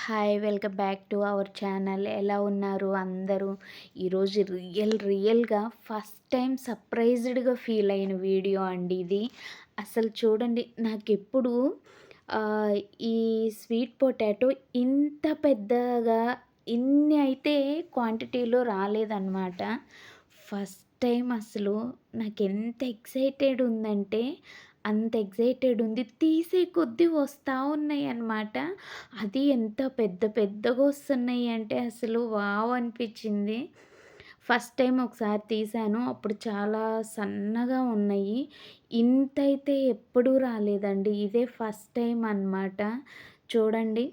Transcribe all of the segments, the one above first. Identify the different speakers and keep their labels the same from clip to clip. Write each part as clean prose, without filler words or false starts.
Speaker 1: Hi! Welcome back to our channel. ఎలా ఉన్నారు అందరూ? ఈరోజు రియల్‌గా ఫస్ట్ టైం సర్ప్రైజ్డ్‌గా ఫీల్ అయిన వీడియో అండి ఇది. అసలు చూడండి నాకెప్పుడు ఆహ్, ఈ స్వీట్ పొటాటో ఇంత పెద్దగా ఇన్ని అయితే క్వాంటిటీలో రాలేదనమాట. ఫస్ట్ టైం అసలు నాకెంత ఎక్సైటెడ్ ఉందంటే అంత ఎక్సైటెడ్ ఉంది. తీసే కొద్దీ వస్తా ఉన్నాయన్నమాట. అది ఎంత పెద్ద పెద్దగా వస్తున్నాయి అంటే అసలు వావ్ అనిపించింది. ఫస్ట్ టైం ఒకసారి తీశాను. అప్పుడు చాలా సన్నగా ఉన్నాయి. ఇంతైతే ఎప్పుడూ రాలేదండి. ఇదే ఫస్ట్ టైం అనమాట. చూడండి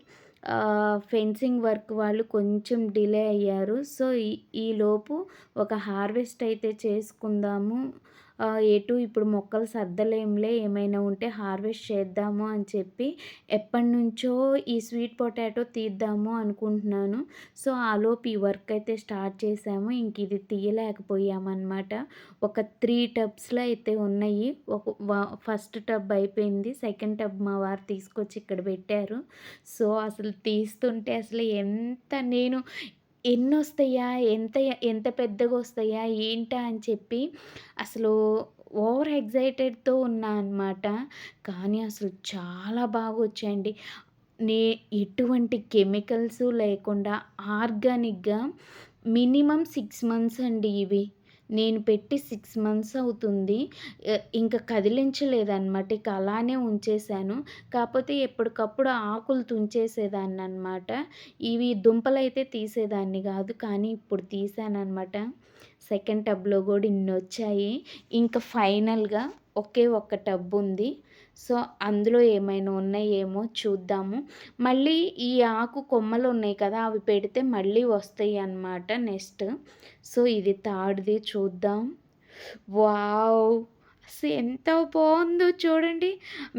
Speaker 1: ఫెన్సింగ్ వర్క్ వాళ్ళు కొంచెం డిలే అయ్యారు. సో, ఈలోపు ఒక హార్వెస్ట్ అయితే చేసుకుందాము. ఎటు ఇప్పుడు మొక్కలు సర్దలేంలే, ఏమైనా ఉంటే హార్వెస్ట్ చేద్దాము అని చెప్పి ఎప్పటినుంచో ఈ స్వీట్ పొటాటో తీద్దాము అనుకుంటున్నాను. సో, ఆలోపు ఈ వర్క్ అయితే స్టార్ట్ చేశాము. ఇంక ఇది తీయలేకపోయామనమాట. ఒక 3 టబ్స్‌లో అయితే ఉన్నాయి. ఫస్ట్ టబ్ అయిపోయింది. సెకండ్ టబ్ మా వారు తీసుకొచ్చి ఇక్కడ పెట్టారు. సో, అసలు తీస్తుంటే అసలు నేను ఎన్నొస్తాయా? ఎంత పెద్దగొస్తాయా? ఏంటా? అని చెప్పి అసలు ఓవర్ ఎక్సైటెడ్‌తో ఉన్నా అనమాట. కానీ అసలు చాలా బాగొచ్చాయండి. నే ఎటువంటి కెమికల్సు లేకుండా ఆర్గానిక్‌గా మినిమమ్ 6 మంత్స్ అండి ఇవి. నేను పెట్టి 6 మంత్స్ అవుతుంది. ఇంక కదిలించలేదనమాట. ఇక అలానే ఉంచేశాను. కాపోతే ఎప్పటికప్పుడు ఆకులు తుంచేసేదాన్ననమాట. ఇవి దుంపలైతే తీసేదాన్ని గాదు. కానీ ఇప్పుడు తీశాననమాట. సెకండ్ టబ్‌లో గూడా ఇన్నొచ్చాయి. ఇంక ఫైనల్‌గా ఒకే ఒక్క టబ్బుంది. సో, అందులో ఏమైనా ఉన్నాయేమో చూద్దాము. మళ్ళీ ఈ ఆకు కొమ్మలున్నాయి కదా! అవి పెడితే మళ్ళీ వస్తాయన్నమాట నెక్స్ట్. సో, ఇది థర్డ్‌ది చూద్దాం. వావ్! ఎంత బావుందో చూడండి.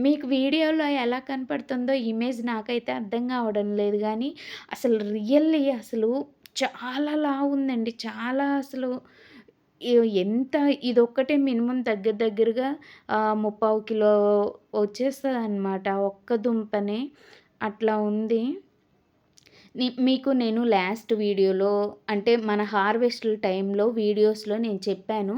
Speaker 1: మీకు వీడియోలో ఎలా కనపడుతుందో ఇమేజ్ నాకైతే అర్థం కావడం లేదు గానీ, అసలు అసలు చాలా లావుందండి. చాలా అసలు ఎ ఎంత ఇదొక్కటే మినిమమ్ దగ్గర దగ్గరగా 35 కిలో వచ్చేస్తదనమాట. ఒక్క దుంపనే. అట్లా ఉంది. మీకు నేను లాస్ట్ వీడియోలో అంటే మన హార్వెస్ట్‌ల టైంలో వీడియోస్‌లో నేను చెప్పాను.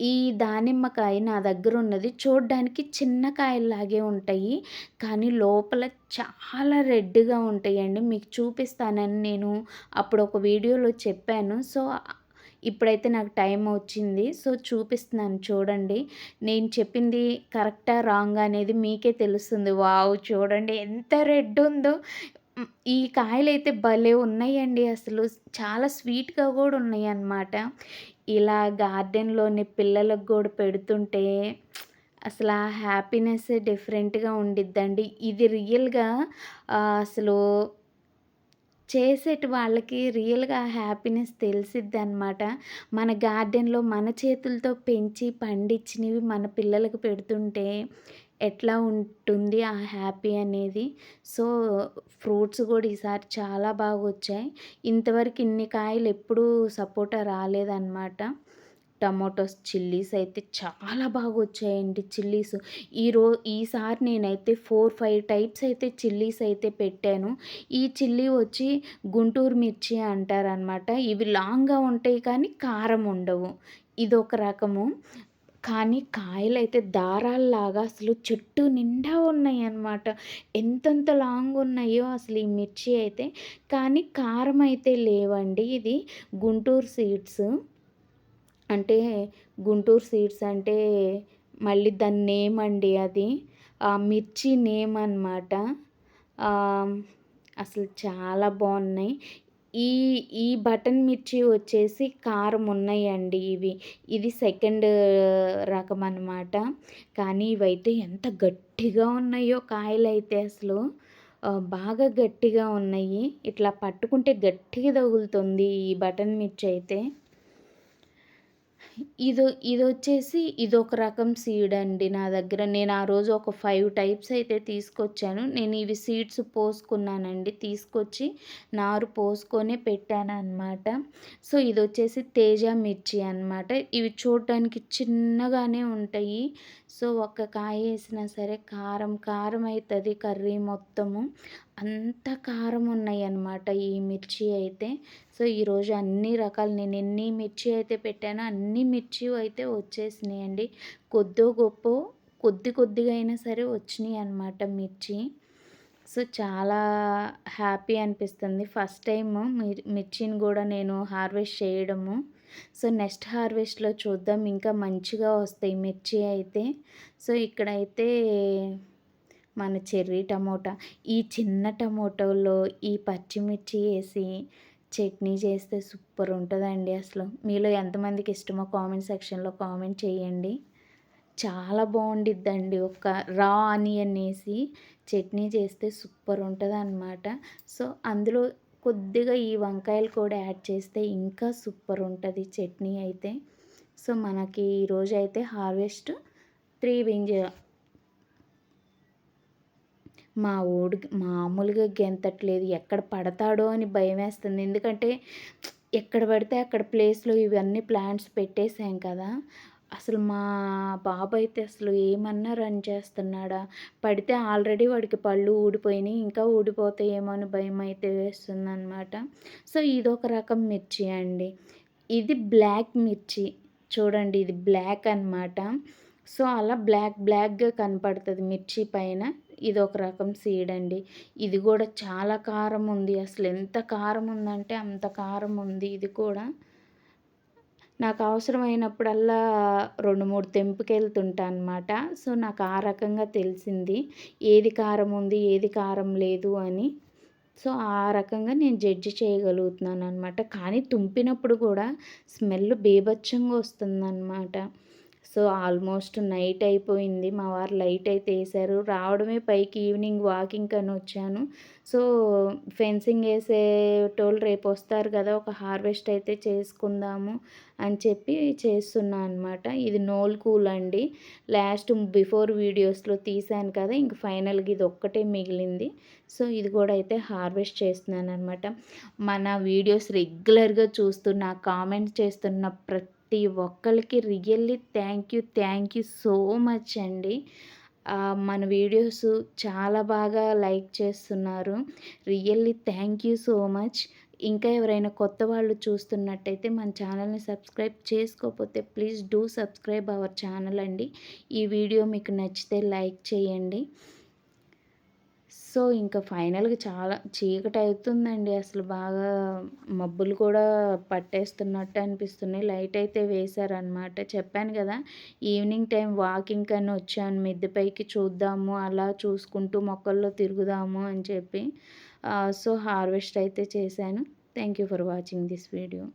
Speaker 1: ఈ దానిమ్మకాయ నా దగ్గరున్నది చూడ్డానికి చిన్న కాయల్లాగే ఉంటాయి. కానీ లోపల చాలా రెడ్‌గా ఉంటాయండి. మీకు చూపిస్తానని నేను అప్పుడు ఒక వీడియోలో చెప్పాను. సో, ఇప్పుడైతే నాకు టైం వచ్చింది. సో, చూపిస్తున్నాను చూడండి. నేను చెప్పింది కరెక్టా? రాంగా? అనేది మీకే తెలుస్తుంది. వావ్! చూడండి ఎంత రెడ్ ఉందో. ఈ కాయలైతే భలే ఉన్నాయండి అసలు. చాలా స్వీట్‌గా గూడా ఉన్నాయన్నమాట. ఇలా గార్డెన్‌లోని పిల్లలకు గూడా పెడుతుంటే అసలు ఆ హ్యాపీనెస్సే డిఫరెంట్‌గా ఉండిద్దండి. ఇది రియల్‌గా అసలు చేసేటి వాళ్ళకి రియల్‌గా హ్యాపీనెస్ తెలిసిద్దనమాట. మన గార్డెన్‌లో మన చేతులతో పెంచి పండించినవి మన పిల్లలకు పెడుతుంటే ఎట్లా ఉంటుంది ఆ హ్యాపీ అనేది. సో, ఫ్రూట్స్ గూడా ఈసారి చాలా బాగొచ్చాయి. ఇంతవరకు ఇన్ని కాయలు ఎప్పుడూ సపోటా రాలేదనమాట. టమోటోస్, చిల్లీస్ అయితే చాలా బాగొచ్చాయండి చిల్లీస్. ఈసారి నేనైతే 4, 5 టైప్స్ అయితే చిల్లీస్ అయితే పెట్టాను. ఈ చిల్లీ వచ్చి గుంటూరు మిర్చి అంటారనమాట. ఇవి లాంగ్‌గా ఉంటాయి కానీ కారం ఉండవు. ఇదొక రకము. కానీ కాయలైతే దారాల్లాగా అసలు చెట్టు నిండా ఉన్నాయన్నమాట. ఎంతెంత లాంగున్నాయో అసలు ఈ మిర్చి అయితే. కానీ కారం అయితే లేవండి. ఇది గుంటూరు సీడ్స్. అంటే గుంటూరు సీడ్స్ అంటే మళ్ళీ దాని నేమ్ అండి అది. ఆ మిర్చి నేమ్ అనమాట. ఆహ్, అసలు చాలా బావున్నాయి. ఈ ఈ బటన్ మిర్చి వచ్చేసి కారం ఉన్నాయండి ఇవి. ఇది సెకండ్ రకం అనమాట. కానీ ఇవైతే ఎంత గట్టిగా ఉన్నాయో కాయలైతే అసలు. బాగా గట్టిగా ఉన్నాయి. ఇట్లా పట్టుకుంటే గట్టిగా తగులుతుంది ఈ బటన్ మిర్చి అయితే. ఇదొచ్చేసి ఇదొక రకం సీడ్ అండి నా దగ్గర. నేను ఆ రోజు ఒక 5 టైప్స్ అయితే తీసుకొచ్చాను. నేను ఇవి సీడ్స్ పోసుకున్నానండి. తీసుకొచ్చి నారు పోసుకొనే పెట్టాననమాట. సో, ఇదొచ్చేసి తేజ మిర్చి అనమాట. ఇవి చూడటానికి చిన్నగానే ఉంటాయి. సో, ఒక్క కాయ ఏసినా సరే కారం కారం అయితది కర్రీ మొత్తము. అంత కారం ఉన్నాయన్నమాట ఈ మిర్చి అయితే. సో, ఈరోజు అన్ని రకాలు నేను ఎన్ని మిర్చి అయితే పెట్టానో అన్ని మిర్చి అయితే వచ్చేసినాయండి. కొద్దో గొప్పో కొద్దిగా అయినా సరే వచ్చినాయన్నమాట మిర్చి. సో, చాలా హ్యాపీ అనిపిస్తుంది. ఫస్ట్ టైము మిర్చిని గూడా నేను హార్వెస్ట్ చేయడము. సో, నెక్స్ట్ హార్వెస్ట్‌లో చూద్దాం ఇంకా మంచిగా వస్తాయి మిర్చి అయితే. సో, ఇక్కడైతే మన చెర్రీ టమోటా. ఈ చిన్న టమోటాలో ఈ పచ్చిమిర్చి ఏసి చట్నీ చేస్తే సూపర్ ఉంటదండి అసలు. మీలో ఎంతమందికి ఇష్టమో కామెంట్ సెక్షన్‌లో కామెంట్ చేయండి. చాలా బావుండిద్దండి. ఒక రా ఆనియన్ ఏసి చట్నీ చేస్తే సూపర్ ఉంటదనమాట. సో, అందులో కొద్దిగా ఈ వంకాయలు కూడా యాడ్ చేస్తే ఇంకా సూపర్ ఉంటది చట్నీ అయితే. సో, మనకి ఈరోజైతే హార్వెస్ట్ 3 బింజ మా వోడికి మామూలుగా గెంతట్లేదు. ఎక్కడ పడతాడో అని భయమేస్తుంది. ఎందుకంటే ఎక్కడ పడితే అక్కడ ప్లేస్‌లో ఇవన్నీ ప్లాంట్స్ పెట్టేసాం కదా! అసలు మా బాబయితే అసలు ఏమన్నా రన్ చేస్తున్నాడా? పడితే ఆల్రెడీ వాడికి పళ్ళు ఊడిపోయినియి. ఇంకా ఊడిపోతాయేమో అని భయమైతే వేస్తుందనమాట. సో, ఇదొక రకం మిర్చి అండి. ఇది బ్లాక్ మిర్చి. చూడండి ఇది బ్లాక్ అనమాట. సో, అలా బ్లాక్‌గా కనపడతది మిర్చి పైన. ఇదొక రకం సీడ్ అండి. ఇది గూడా చాలా కారం ఉంది. అసలెంత కారం ఉందంటే అంత కారం ఉంది ఇది కూడా. నాకు అవసరమైనప్పుడల్లా 2, 3 తెంపుకెళ్తుంటా అనమాట. సో, నాకు ఆ రకంగా తెలిసింది. ఏది కారం ఉంది, ఏది కారం లేదు అని. సో, ఆ రకంగా నేను జడ్జ్ చేయగలుగుతున్నాననమాట. కానీ తుంపినప్పుడు కూడా స్మెల్ బీభత్సంగా వస్తుందనమాట. సో, ఆల్మోస్ట్ నైట్ అయిపోయింది. మా వారు లైట్ అయితే ఏశారు. రావడమే పైకి ఈవినింగ్ వాకింగ్‌కని వచ్చాను. సో, ఫెన్సింగ్ ఏసేటోళ్ళు రేపొస్తారు కదా! ఒక హార్వెస్ట్ అయితే చేసుకుందాము అని చెప్పి చేస్తున్నా అనమాట. ఇది నోల్ కూల్ అండి. లాస్ట్ బిఫోర్ వీడియోస్‌లో తీశాను కదా! ఇంక ఫైనల్‌గా ఇదొక్కటే మిగిలింది. సో, ఇది కూడా అయితే హార్వెస్ట్ చేస్తున్నాననమాట. మన వీడియోస్ రెగ్యులర్‌గా చూస్తూ నాకు కామెంట్స్ చేస్తున్న ప్రతి ఒక్కళ్ళకి really thank you so much అండి. మన వీడియోస్ చాలా బాగా లైక్ చేస్తున్నారు. Really thank you so much. ఇంకా ఎవరైనా కొత్త వాళ్ళు చూస్తున్నట్టయితే మన ఛానల్‌ని సబ్స్క్రైబ్ చేసుకోకపోతే please do subscribe our channel అండి. ఈ వీడియో మీకు నచ్చితే లైక్ చేయండి. సో, ఇంకా ఫైనల్‌గా చాలా చీకటవుతుందండి. అసలు బాగా మబ్బులు కూడా పట్టేస్తున్నట్టు అనిపిస్తున్నాయి. లైట్ అయితే వేశారనమాట. చెప్పాను గదా! ఈవినింగ్ టైం వాకింగ్‌కని వచ్చాను. మిద్దె పైకి చూద్దాము, అలా చూసుకుంటూ మొక్కల్లో తిరుగుదాము అని చెప్పి. సో, హార్వెస్ట్ అయితే చేశాను. Thank you for watching this video.